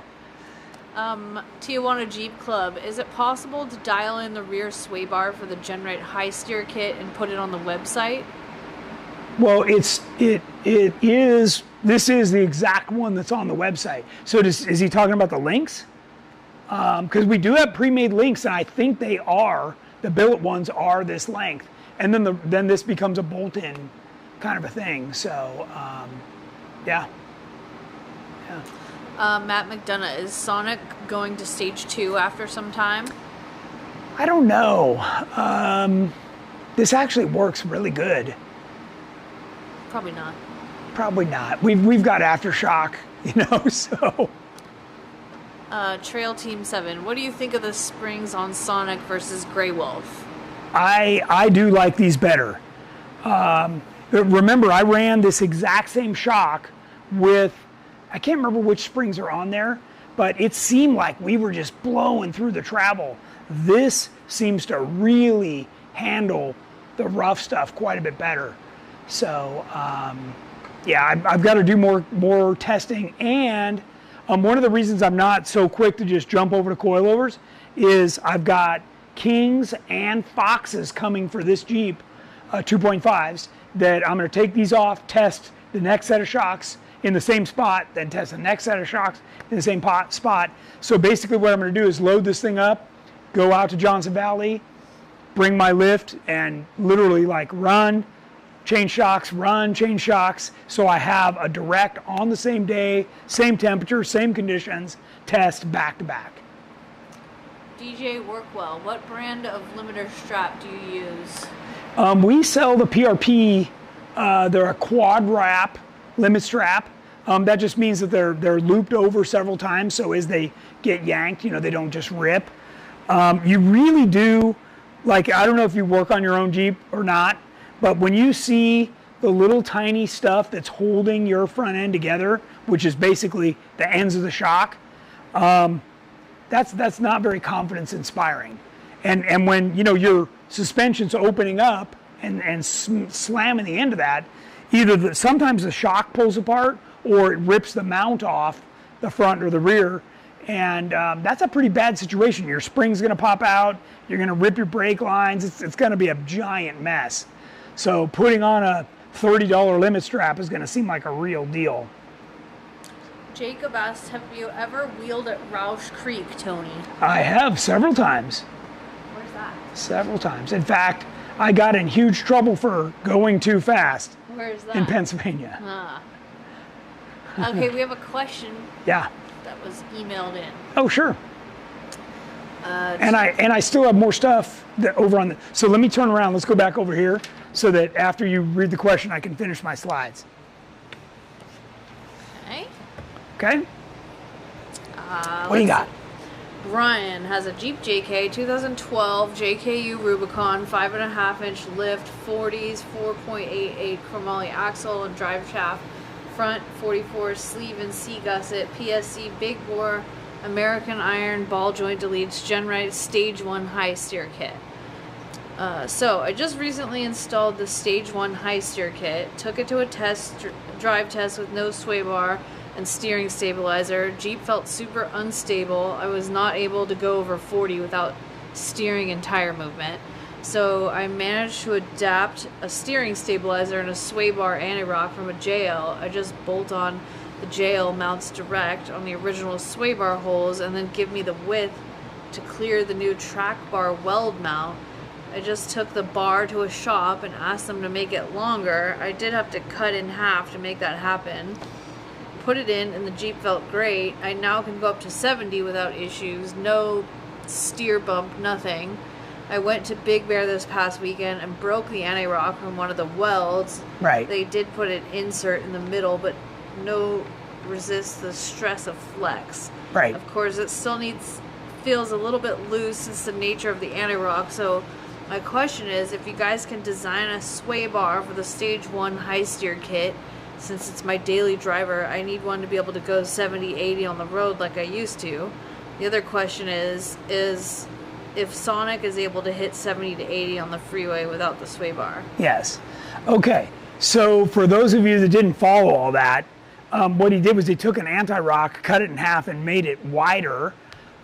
Tijuana Jeep Club, is it possible to dial in the rear sway bar for the GenRight high steer kit and put it on the website? Well, this is the exact one that's on the website. So is he talking about the links? Because we do have pre-made links, and I think they are, the billet ones are this length. And then this becomes a bolt-in kind of a thing. So, yeah. Matt McDonough, is Sonic going to stage 2 after some time? I don't know. This actually works really good. Probably not. Probably not. We've got aftershock, you know, so. Trail Team 7, what do you think of the springs on Sonic versus Grey Wolf? I do like these better. Remember, I ran this exact same shock with, I can't remember which springs are on there, but it seemed like we were just blowing through the travel. This seems to really handle the rough stuff quite a bit better. So, yeah, I've got to do more testing. And one of the reasons I'm not so quick to just jump over to coilovers is I've got Kings and Foxes coming for this Jeep, 2.5s, that I'm going to take these off, test the next set of shocks in the same spot, then test the next set of shocks in the same spot. So basically what I'm going to do is load this thing up, go out to Johnson Valley, bring my lift, and literally like run, change shocks, run, change shocks, so I have a direct on the same day, same temperature, same conditions, test back to back. DJ Workwell, what brand of limiter strap do you use? We sell the PRP, they're a quad wrap limit strap. That just means that they're looped over several times, so as they get yanked, you know, they don't just rip. You really do, like, I don't know if you work on your own Jeep or not, but when you see the little tiny stuff that's holding your front end together, which is basically the ends of the shock, that's not very confidence inspiring. And when, you know, your suspension's opening up and slamming the end of that, either sometimes the shock pulls apart, or it rips the mount off the front or the rear. And that's a pretty bad situation. Your spring's gonna pop out, you're gonna rip your brake lines, it's gonna be a giant mess. So putting on a $30 limit strap is gonna seem like a real deal. Jacob asked, have you ever wheeled at Roush Creek, Tony? I have several times. Where's that? Several times. In fact, I got in huge trouble for going too fast Where's that? in Pennsylvania. Ah. Okay, we have a question Yeah. that was emailed in. Oh, sure. And I still have more stuff that over on the. So let me turn around. Let's go back over here so that after you read the question, I can finish my slides. Okay. Okay. What do you got? Brian has a Jeep JK 2012 JKU Rubicon 5.5-inch lift, 40s, 4.88 chromoly axle and drive shaft, front 44 sleeve and C gusset, PSC big bore, American iron ball joint deletes, GenRight stage 1 high steer kit. So I just recently installed the stage 1 high steer kit, took it to a drive test with no sway bar and steering stabilizer. Jeep felt super unstable. I was not able to go over 40 without steering and tire movement. So I managed to adapt a steering stabilizer and a sway bar anti-rock from a JL. I just bolt on the JL mounts direct on the original sway bar holes and then give me the width to clear the new track bar weld mount. I just took the bar to a shop and asked them to make it longer. I did have to cut in half to make that happen. Put it in and the Jeep felt great. I now can go up to 70 without issues. No steer bump, nothing. I went to Big Bear this past weekend and broke the anti-rock from one of the welds. Right. They did put an insert in the middle, but no resist the stress of flex. Right. Of course, it still feels a little bit loose since the nature of the anti-rock. So my question is, if you guys can design a sway bar for the stage 1 high steer kit, since it's my daily driver, I need one to be able to go 70, 80 on the road like I used to. The other question is if Sonic is able to hit 70 to 80 on the freeway without the sway bar. Yes. Okay. So for those of you that didn't follow all that, what he did was he took an anti-rock, cut it in half, and made it wider.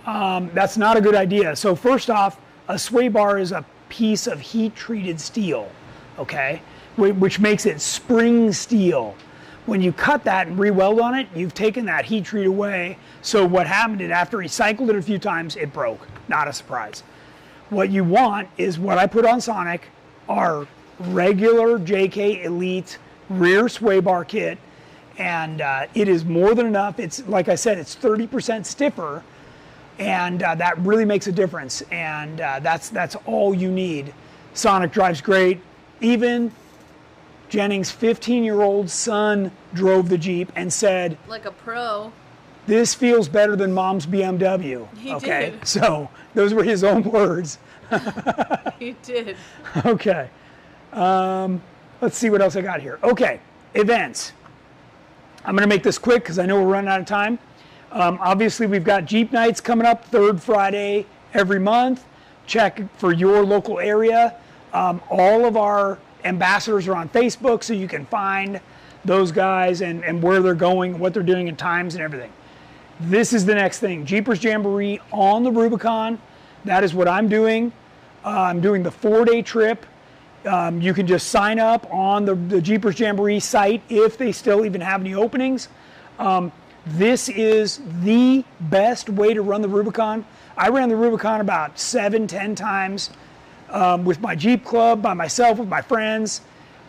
That's not a good idea. So first off, a sway bar is a piece of heat-treated steel, okay, which makes it spring steel. When you cut that and re-weld on it, you've taken that heat treat away. So what happened is after he cycled it a few times, it broke. Not a surprise. What you want is what I put on Sonic, our regular JK Elite rear sway bar kit, and it is more than enough. It's, like I said, it's 30% stiffer, and that really makes a difference, and that's all you need. Sonic drives great. Even Jennings' 15-year-old son drove the Jeep and said, Like a pro. "This feels better than Mom's BMW." He okay, did. so those were his own words. He did. Okay, let's see what else I got here. Okay, events. I'm going to make this quick because I know we're running out of time. Obviously, we've got Jeep Nights coming up, third Friday every month. Check for your local area. All of our ambassadors are on Facebook, so you can find those guys and where they're going, what they're doing, and times and everything. This is the next thing. Jeepers Jamboree on the Rubicon. That is what I'm doing. I'm doing the 4-day trip. You can just sign up on the Jeepers Jamboree site if they still even have any openings. This is the best way to run the Rubicon. I ran the Rubicon about 7-10 times with my Jeep Club, by myself, with my friends,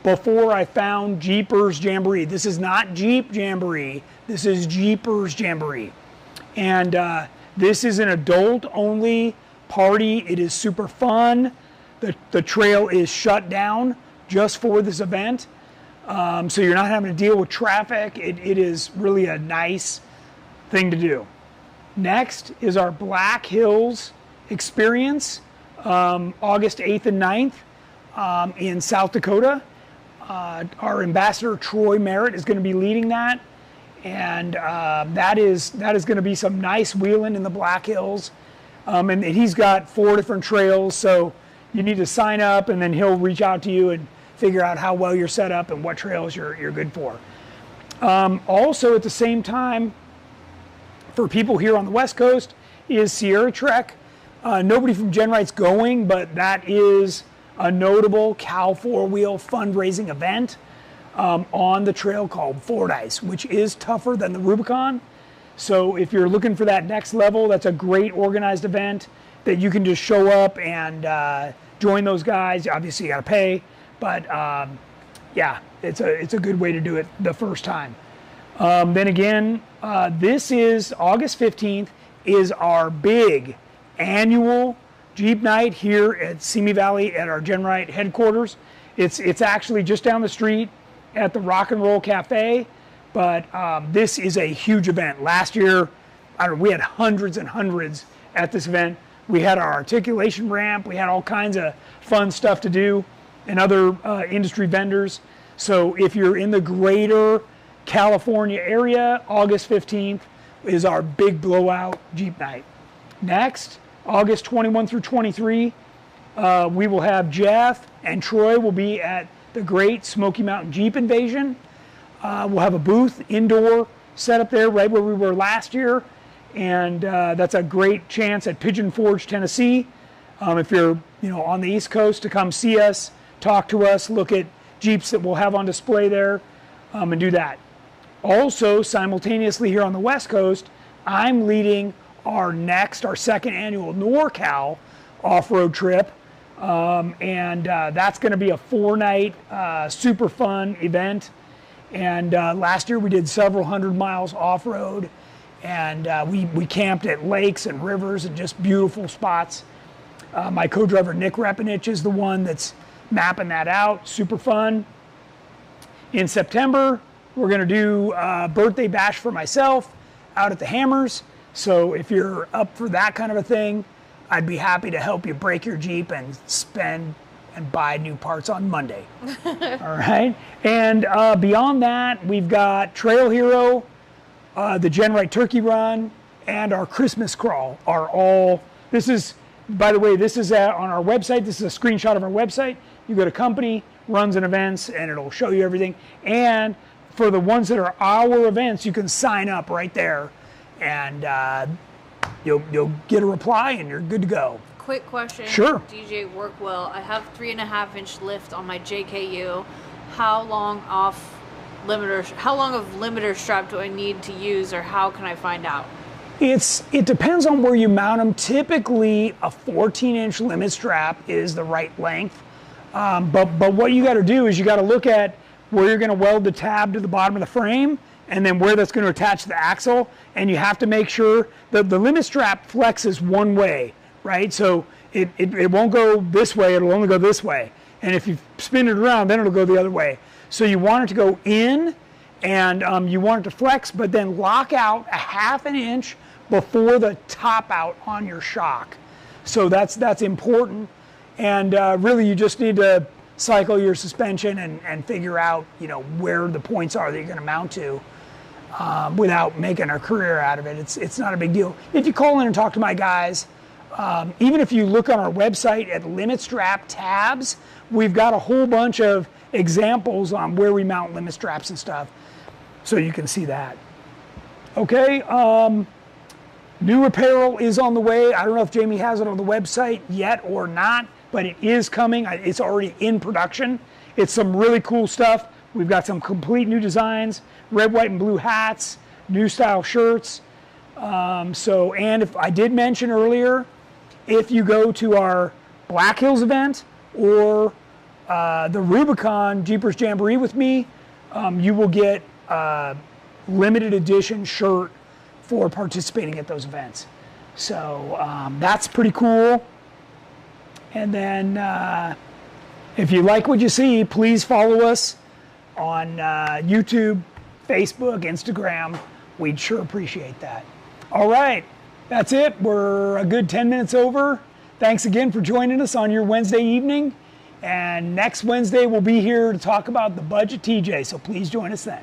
before I found Jeepers Jamboree. This is not Jeep Jamboree. This is Jeepers Jamboree. And this is an adult-only party. It is super fun. The trail is shut down just for this event. So you're not having to deal with traffic. It is really a nice thing to do. Next is our Black Hills experience, August 8th and 9th in South Dakota. Our ambassador, Troy Merritt, is going to be leading that. And that is going to be some nice wheeling in the Black Hills. And he's got 4 different trails, so you need to sign up, and then he'll reach out to you and figure out how well you're set up and what trails you're good for. Also at the same time, for people here on the West Coast, is Sierra Trek. Nobody from GenRight's going, but that is a notable Cal 4-wheel fundraising event on the trail called Fordyce, which is tougher than the Rubicon. So if you're looking for that next level, that's a great organized event that you can just show up and join those guys. Obviously you got to pay, but yeah, it's a good way to do it the first time. Then again, this is August 15th is our big annual Jeep night here at Simi Valley at our GenRight headquarters. It's actually just down the street at the Rock and Roll Cafe, but this is a huge event. Last year, we had hundreds and hundreds at this event. We had our articulation ramp. We had all kinds of fun stuff to do and other industry vendors. So if you're in the greater California area, August 15th is our big blowout Jeep night. Next, August 21 through 23, we will have Jeff and Troy will be at the Great Smoky Mountain Jeep Invasion. We'll have a booth indoor set up there right where we were last year, and that's a great chance at Pigeon Forge, Tennessee. If you're on the East Coast, to come see us, talk to us, look at Jeeps that we'll have on display there, and do that. Also, simultaneously here on the West Coast, I'm leading our second annual NorCal off-road trip, and that's going to be a 4-night super fun event. And last year we did several hundred miles off-road, and we camped at lakes and rivers and just beautiful spots. My co-driver Nick Repanich is the one that's mapping that out. Super fun. In September, we're going to do a birthday bash for myself out at the Hammers. So if you're up for that kind of a thing, I'd be happy to help you break your Jeep and spend and buy new parts on Monday. All right. And beyond that, we've got Trail Hero, the GenRight Turkey Run, and our Christmas Crawl are all, this is, by the way, this is on our website. This is a screenshot of our website. You go to company, runs and events, and it'll show you everything. And for the ones that are our events, you can sign up right there, and you'll get a reply, and you're good to go. Quick question. Sure. DJ Workwell, I have 3.5-inch lift on my JKU. How long of limiter strap do I need to use, or how can I find out? It depends on where you mount them. Typically, a 14-inch limit strap is the right length. But what you got to do is you got to look at where you're going to weld the tab to the bottom of the frame, and then where that's going to attach to the axle. And you have to make sure that the limit strap flexes one way, right? So it won't go this way, it'll only go this way. And if you spin it around, then it'll go the other way. So you want it to go in, and you want it to flex, but then lock out a 1/2 inch before the top out on your shock. So that's important. And really you just need to cycle your suspension and figure out where the points are that you're going to mount to without making a career out of it. It's not a big deal. If you call in and talk to my guys, even if you look on our website at limit strap tabs, we've got a whole bunch of examples on where we mount limit straps and stuff, so you can see that. Okay, new apparel is on the way. I don't know if Jamie has it on the website yet or not, but it is coming. It's already in production. It's some really cool stuff. We've got some complete new designs, red, white, and blue hats, new style shirts. And if I did mention earlier, if you go to our Black Hills event or the Rubicon Jeepers Jamboree with me, you will get a limited edition shirt for participating at those events. So that's pretty cool. And then if you like what you see, please follow us on YouTube, Facebook, Instagram. We'd sure appreciate that. All right, that's it. We're a good 10 minutes over. Thanks again for joining us on your Wednesday evening. And next Wednesday, we'll be here to talk about the budget TJ, so please join us then.